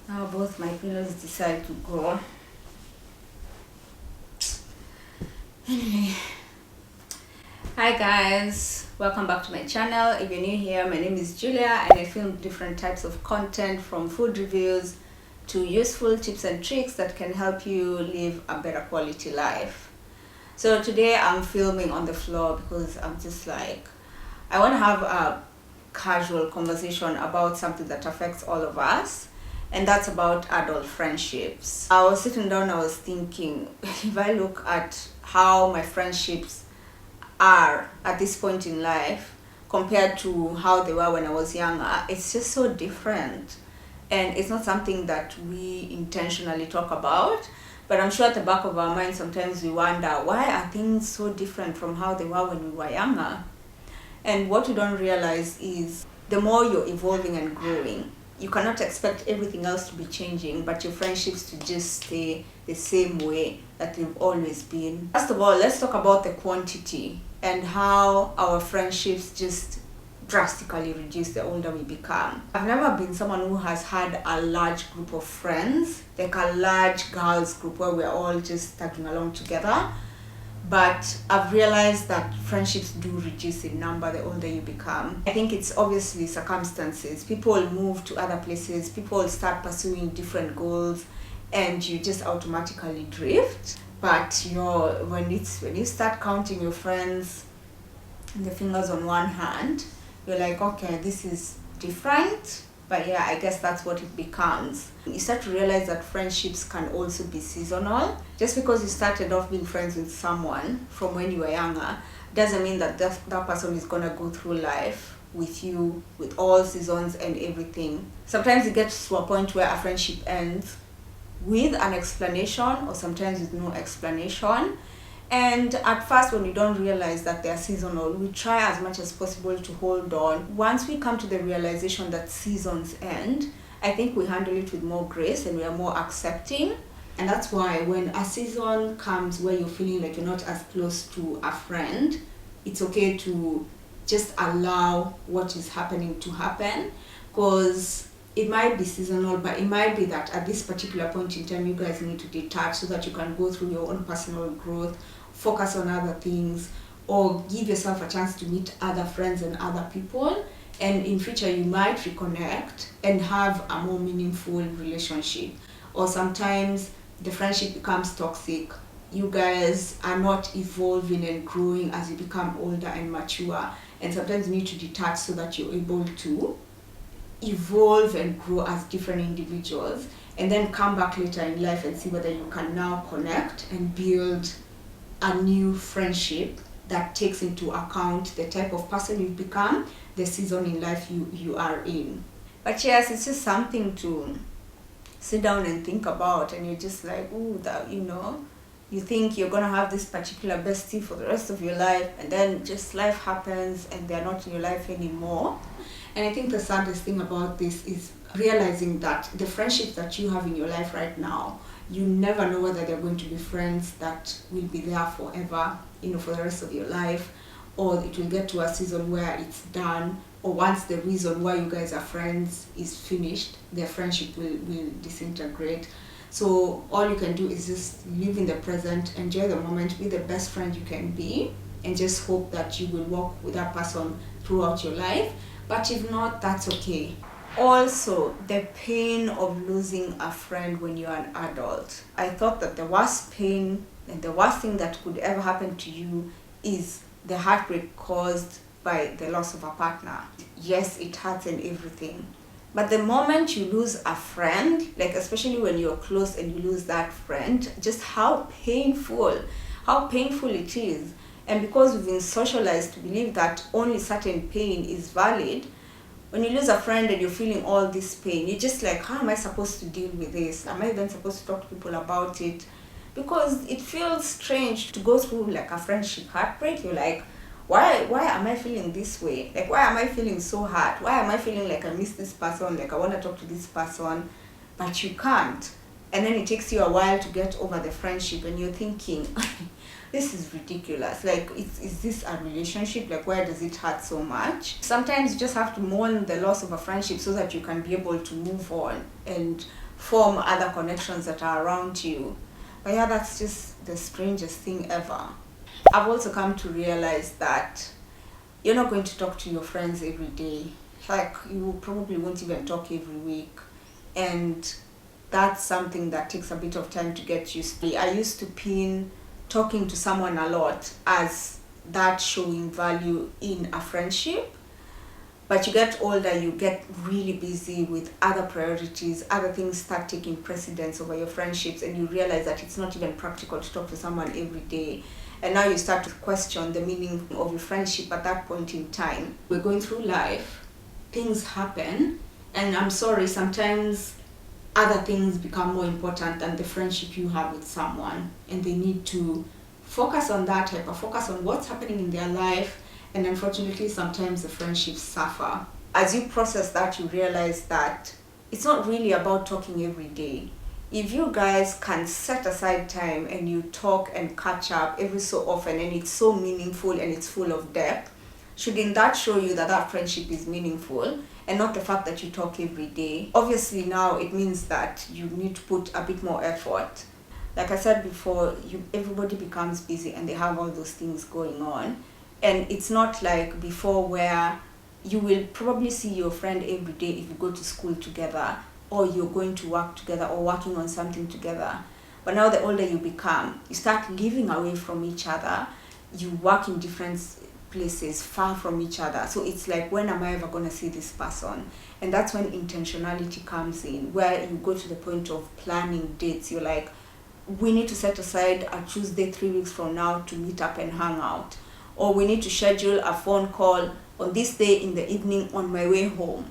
Now both my pillows decide to go. Anyway, hi guys, welcome back to my channel. If you're new here, my name is Julia and I film different types of content from food reviews to useful tips and tricks that can help you live a better quality life. So today I'm filming on the floor because I'm just like, I want to have a casual conversation about something that affects all of us, and that's about adult friendships. I was sitting down, I was thinking, if I look at how my friendships are at this point in life compared to how they were when I was younger, it's just so different. And it's not something that we intentionally talk about, but I'm sure at the back of our mind sometimes we wonder, why are things so different from how they were when we were younger? And what we don't realize is the more you're evolving and growing, you cannot expect everything else to be changing, but your friendships to just stay the same way that they've always been. First of all, let's talk about the quantity and how our friendships just drastically reduce the older we become. I've never been someone who has had a large group of friends, like a large girls group where we're all just tagging along together. But I've realized that friendships do reduce in number the older you become. I think it's obviously circumstances. People move to other places, people start pursuing different goals, and you just automatically drift. But when you start counting your friends, the fingers on one hand, you're like, okay, this is different. But yeah, I guess that's what it becomes. You start to realize that friendships can also be seasonal. Just because you started off being friends with someone from when you were younger doesn't mean that that person is going to go through life with you, with all seasons and everything. Sometimes it gets to a point where a friendship ends with an explanation, or sometimes with no explanation. And at first, when we don't realize that they're seasonal, we try as much as possible to hold on. Once we come to the realization that seasons end, I think we handle it with more grace and we are more accepting. And that's why when a season comes where you're feeling like you're not as close to a friend, it's okay to just allow what is happening to happen, because it might be seasonal, but it might be that at this particular point in time, you guys need to detach so that you can go through your own personal growth, focus on other things, or give yourself a chance to meet other friends and other people. And in future, you might reconnect and have a more meaningful relationship. Or sometimes the friendship becomes toxic. You guys are not evolving and growing as you become older and mature. And sometimes you need to detach so that you're able to evolve and grow as different individuals, and then come back later in life and see whether you can now connect and build a new friendship that takes into account the type of person you've become, the season in life you are in. But yes, it's just something to sit down and think about, and you're just like, ooh, that, you think you're gonna have this particular bestie for the rest of your life, and then just life happens and they're not in your life anymore. And I think the saddest thing about this is realizing that the friendships that you have in your life right now, you never know whether they're going to be friends that will be there forever, for the rest of your life, or it will get to a season where it's done, or once the reason why you guys are friends is finished, their friendship will disintegrate. So all you can do is just live in the present, enjoy the moment, be the best friend you can be, and just hope that you will walk with that person throughout your life. But if not, that's okay. Also, the pain of losing a friend when you're an adult. I thought that the worst pain and the worst thing that could ever happen to you is the heartbreak caused by the loss of a partner. Yes, it hurts and everything. But the moment you lose a friend, like especially when you're close and you lose that friend, just how painful it is. And because we've been socialized to believe that only certain pain is valid, when you lose a friend and you're feeling all this pain, you're just like, how am I supposed to deal with this? Am I even supposed to talk to people about it? Because it feels strange to go through like a friendship heartbreak. You're like, why am I feeling this way? Like, why am I feeling so hurt? Why am I feeling like I miss this person? Like, I want to talk to this person, but you can't. And then it takes you a while to get over the friendship, and you're thinking, this is ridiculous. Like, is this a relationship? Like, why does it hurt so much? Sometimes you just have to mourn the loss of a friendship so that you can be able to move on and form other connections that are around you. But yeah, that's just the strangest thing ever. I've also come to realize that you're not going to talk to your friends every day. Like, you probably won't even talk every week. And that's something that takes a bit of time to get used to. I used to pin talking to someone a lot as that showing value in a friendship. But you get older, you get really busy with other priorities, other things start taking precedence over your friendships, and you realize that it's not even practical to talk to someone every day. And now you start to question the meaning of your friendship at that point in time. We're going through life, things happen, and I'm sorry, sometimes other things become more important than the friendship you have with someone, and they need to focus on that, focus on what's happening in their life. And unfortunately, sometimes the friendships suffer. As you process that, you realize that it's not really about talking every day. If you guys can set aside time and you talk and catch up every so often, and it's so meaningful and it's full of depth, shouldn't that show you that that friendship is meaningful, and not the fact that you talk every day? Obviously, now it means that you need to put a bit more effort. Like I said before, everybody becomes busy and they have all those things going on. And it's not like before, where you will probably see your friend every day if you go to school together, or you're going to work together, or working on something together. But now the older you become, you start living away from each other. You work in different places, far from each other. So it's like, when am I ever going to see this person? And that's when intentionality comes in, where you go to the point of planning dates. You're like, we need to set aside a Tuesday 3 weeks from now to meet up and hang out. Or we need to schedule a phone call on this day in the evening on my way home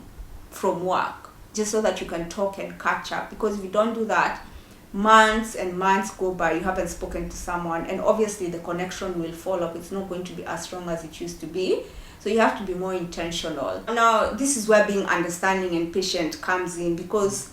from work, just so that you can talk and catch up. Because if you don't do that, months and months go by, you haven't spoken to someone, and obviously the connection will fall off. It's not going to be as strong as it used to be. So you have to be more intentional. Now, this is where being understanding and patient comes in, because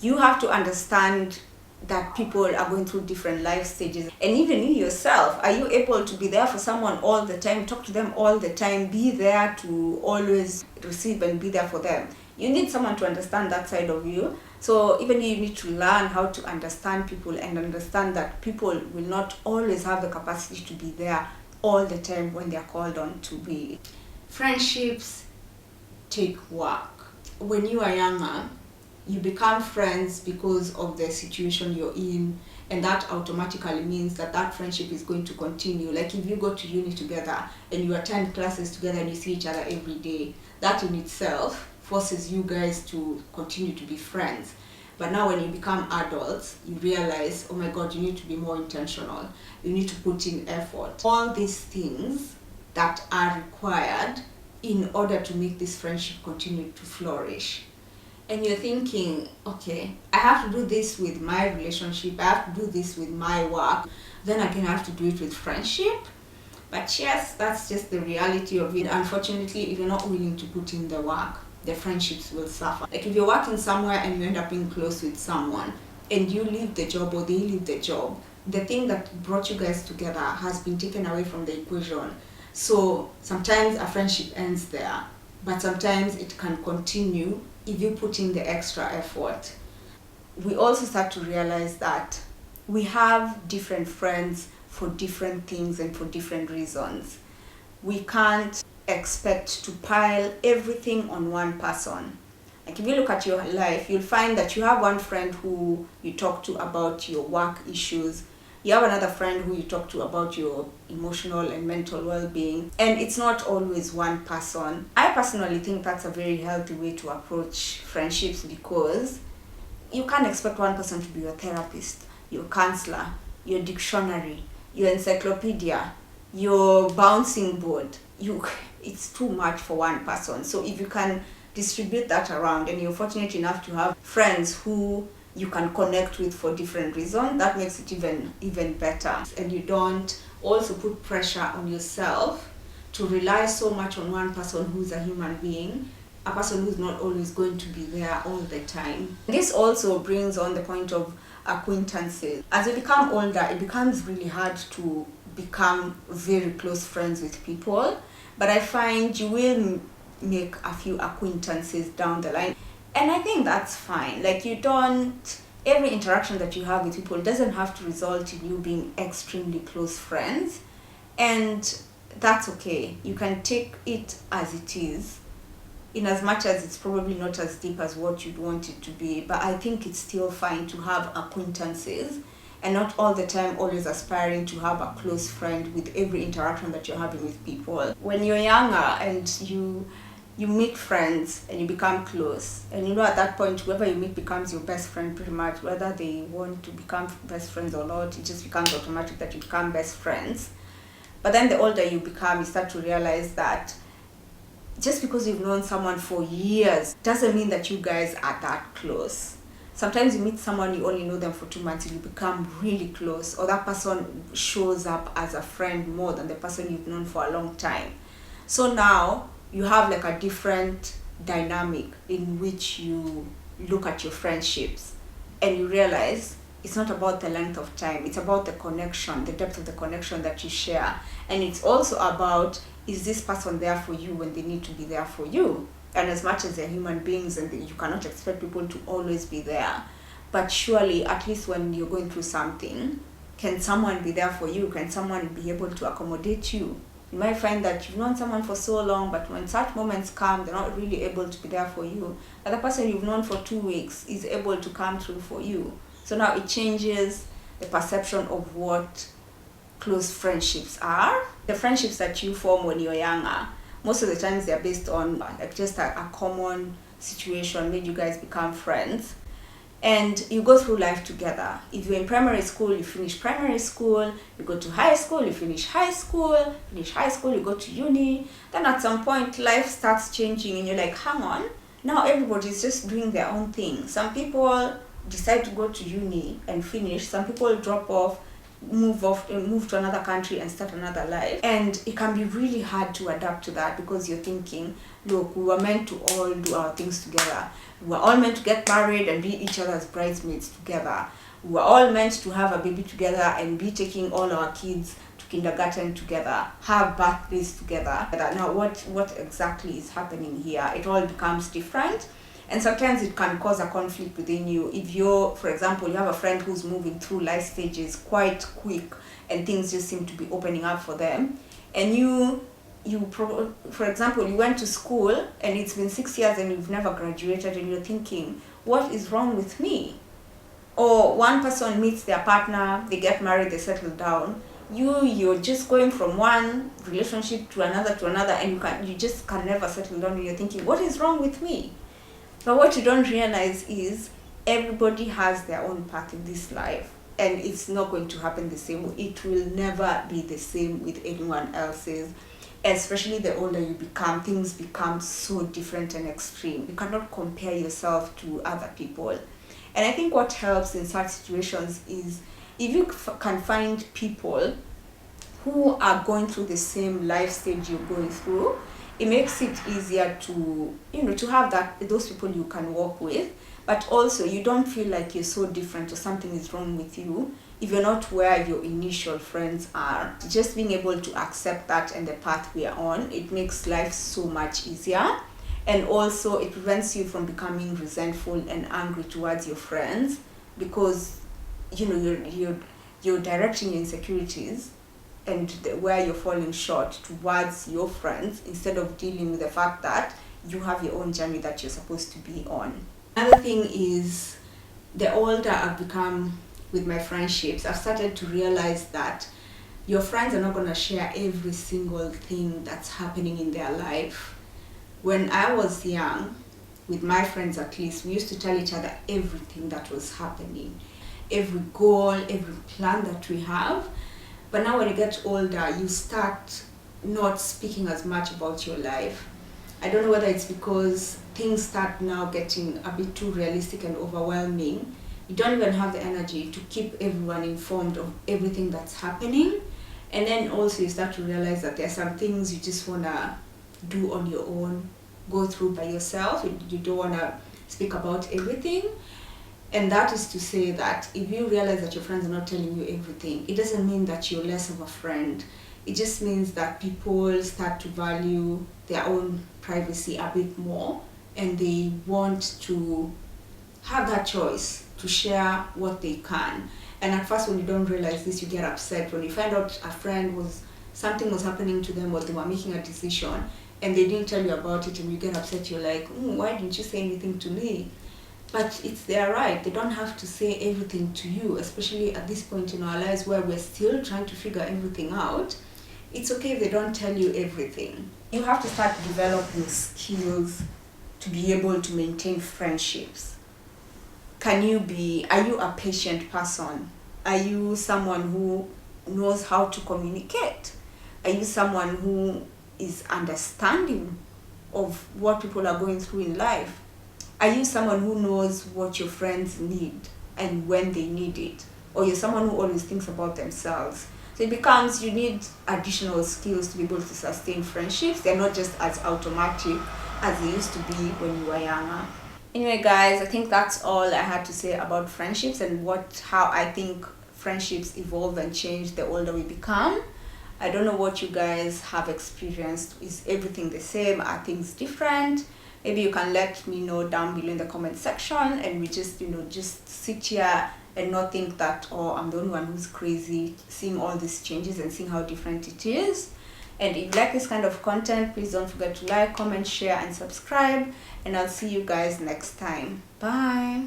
you have to understand that people are going through different life stages. And even in yourself, are you able to be there for someone all the time, talk to them all the time, be there to always receive and be there for them? You need someone to understand that side of you. So even you need to learn how to understand people, and understand that people will not always have the capacity to be there all the time when they're called on to be. Friendships take work. When you are younger, you become friends because of the situation you're in, and that automatically means that that friendship is going to continue. Like, if you go to uni together and you attend classes together and you see each other every day, that in itself forces you guys to continue to be friends. But now when you become adults, you realize, oh my God, you need to be more intentional. You need to put in effort. All these things that are required in order to make this friendship continue to flourish. And you're thinking, okay, I have to do this with my relationship, I have to do this with my work, then again I have to do it with friendship. But yes, that's just the reality of it. Unfortunately, if you're not willing to put in the work, the friendships will suffer. Like, if you're working somewhere and you end up being close with someone, and you leave the job or they leave the job, the thing that brought you guys together has been taken away from the equation. So sometimes a friendship ends there, but sometimes it can continue if you put in the extra effort. We also start to realize that we have different friends for different things and for different reasons. We can't expect to pile everything on one person. Like, if you look at your life, you'll find that you have one friend who you talk to about your work issues. You have another friend who you talk to about your emotional and mental well-being, and it's not always one person. I personally think that's a very healthy way to approach friendships, because you can't expect one person to be your therapist, your counselor, your dictionary, your encyclopedia, your bouncing board. It's too much for one person. So if you can distribute that around, and you're fortunate enough to have friends who you can connect with for different reasons, that makes it even better. And you don't also put pressure on yourself to rely so much on one person who's a human being, a person who's not always going to be there all the time. This also brings on the point of acquaintances. As you become older, it becomes really hard to become very close friends with people, but I find you will make a few acquaintances down the line. And I think that's fine. Like, you don't, every interaction that you have with people doesn't have to result in you being extremely close friends. And that's okay. You can take it as it is, in as much as it's probably not as deep as what you'd want it to be. But I think it's still fine to have acquaintances, and not all the time always aspiring to have a close friend with every interaction that you're having with people. When you're younger and you meet friends and you become close, and at that point whoever you meet becomes your best friend pretty much, whether they want to become best friends or not. It just becomes automatic that you become best friends. But then the older you become, you start to realize that just because you've known someone for years doesn't mean that you guys are that close. Sometimes you meet someone, you only know them for 2 months, and you become really close, or that person shows up as a friend more than the person you've known for a long time. So now you have like a different dynamic in which you look at your friendships, and you realize it's not about the length of time, it's about the connection, the depth of the connection that you share. And it's also about, is this person there for you when they need to be there for you? And as much as they're human beings and you cannot expect people to always be there, but surely at least when you're going through something, can someone be there for you? Can someone be able to accommodate you? You might find that you've known someone for so long, but when such moments come, they're not really able to be there for you. And the person you've known for 2 weeks is able to come through for you. So now it changes the perception of what close friendships are. The friendships that you form when you're younger, most of the times they're based on like just a common situation made you guys become friends. And you go through life together. If you're in primary school, you finish primary school. You go to high school, you finish high school. Finish high school, you go to uni. Then at some point, life starts changing and you're like, hang on. Now everybody's just doing their own thing. Some people decide to go to uni and finish. Some people drop off, move to another country and start another life. And it can be really hard to adapt to that, because you're thinking, look, we were meant to all do our things together. We were all meant to get married and be each other's bridesmaids together. We were all meant to have a baby together and be taking all our kids to kindergarten together, have birthdays together. Now what exactly is happening here? It all becomes different. And sometimes it can cause a conflict within you. If you're, for example, you have a friend who's moving through life stages quite quick and things just seem to be opening up for them, and for example, you went to school and it's been 6 years and you've never graduated, and you're thinking, what is wrong with me? Or one person meets their partner, they get married, they settle down. You're just going from one relationship to another, and you just can never settle down, and you're thinking, what is wrong with me? But what you don't realize is everybody has their own path in this life, and it's not going to happen the same way. It will never be the same with anyone else's. Especially the older you become, things become so different and extreme. You cannot compare yourself to other people. And I think what helps in such situations is if you can find people who are going through the same life stage you're going through, it makes it easier to have those people you can work with. But also you don't feel like you're so different or something is wrong with you if you're not where your initial friends are. Just being able to accept that and the path we are on, it makes life so much easier. And also it prevents you from becoming resentful and angry towards your friends, because you're directing your insecurities and where you're falling short towards your friends, instead of dealing with the fact that you have your own journey that you're supposed to be on. Another thing is, the older I've become with my friendships, I've started to realize that your friends are not going to share every single thing that's happening in their life. When I was young, with my friends at least, we used to tell each other everything that was happening, every goal, every plan that we have. But now when you get older, you start not speaking as much about your life. I don't know whether it's because things start now getting a bit too realistic and overwhelming. You don't even have the energy to keep everyone informed of everything that's happening. And then also you start to realize that there are some things you just want to do on your own, go through by yourself. You don't want to speak about everything. And that is to say that if you realize that your friends are not telling you everything, it doesn't mean that you're less of a friend. It just means that people start to value their own privacy a bit more, and they want to have that choice to share what they can. And at first, when you don't realize this, you get upset. When you find out a friend something was happening to them, or they were making a decision and they didn't tell you about it, and you get upset, you're like, why didn't you say anything to me? But it's their right. They don't have to say everything to you, especially at this point in our lives where we're still trying to figure everything out. It's okay if they don't tell you everything. You have to start developing skills to be able to maintain friendships. Are you a patient person? Are you someone who knows how to communicate? Are you someone who is understanding of what people are going through in life? Are you someone who knows what your friends need and when they need it? Or you're someone who always thinks about themselves? So it becomes, you need additional skills to be able to sustain friendships. They're not just as automatic as they used to be when you were younger. Anyway, guys, I think that's all I had to say about friendships and how I think friendships evolve and change the older we become. I don't know what you guys have experienced. Is everything the same? Are things different? Maybe you can let me know down below in the comment section, and we just sit here and not think that, oh, I'm the only one who's crazy, seeing all these changes and seeing how different it is. And if you like this kind of content, please don't forget to like, comment, share, and subscribe. And I'll see you guys next time. Bye.